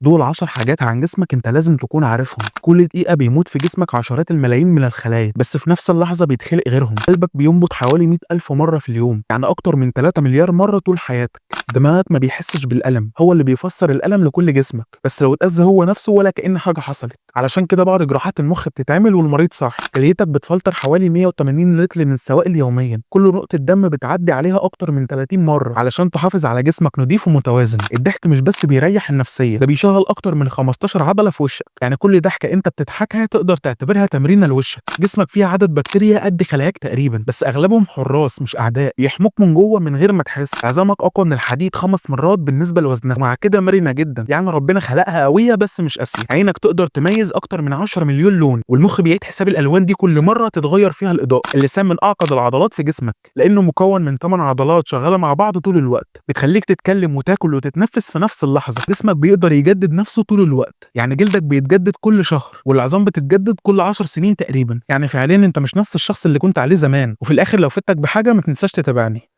دول 10 حاجات عن جسمك انت لازم تكون عارفهم. كل دقيقة بيموت في جسمك عشرات الملايين من الخلايا، بس في نفس اللحظة بيتخلق غيرهم. قلبك بينبض حوالي 100,000 مرة في اليوم، يعني أكتر من 3 مليار مرة طول حياتك. دماغك ما بيحسش بالألم، هو اللي بيفسر الألم لكل جسمك، بس لو اتأذى هو نفسه ولا كأن حاجة حصلت. علشان كده بعض جراحات المخ بتتعمل والمريض صاحي. كليتك بتفلتر حوالي 180 لتر من السوائل يوميا، كل نقطة دم بتعدي عليها أكتر من 30 مرة علشان تحافظ على جسمك نضيف ومتوازن. الضحك مش بس بيريح النفسية، ده بيشغل أكتر من 15 عضلة في وشك، يعني كل ضحكة أنت بتضحكها تقدر تعتبرها تمرينة لوشك. جسمك فيه عدد بكتيريا قد خلاياك تقريبا، بس أغلبهم حراس مش أعداء، يحموك من جوه من غير ما تحس. عظامك أقوى من الحديد 5 مرات بالنسبة لوزنها، ومع كده مرنة جدا، يعني ربنا خلقها قوية بس مش قاسية. عينك تقدر تميز أكتر من 10 مليون لون، والمخ بيعيد حساب الألوان دي كل مرة تتغير فيها الإضاءة. اللسان من أعقد العضلات في جسمك، لأنه مكون من 8 عضلات شغالة مع بعض طول الوقت، بتخليك تتكلم وتاكل وتتنفس في نفس اللحظة. جسمك بيقدر يجدد نفسه طول الوقت، يعني جلدك بيتجدد كل شهر، والعظام بتتجدد كل 10 سنين تقريبا. يعني فعليا انت مش نفس الشخص اللي كنت عليه زمان. وفي الآخر لو فدتك بحاجة ما تنساش تتابعني.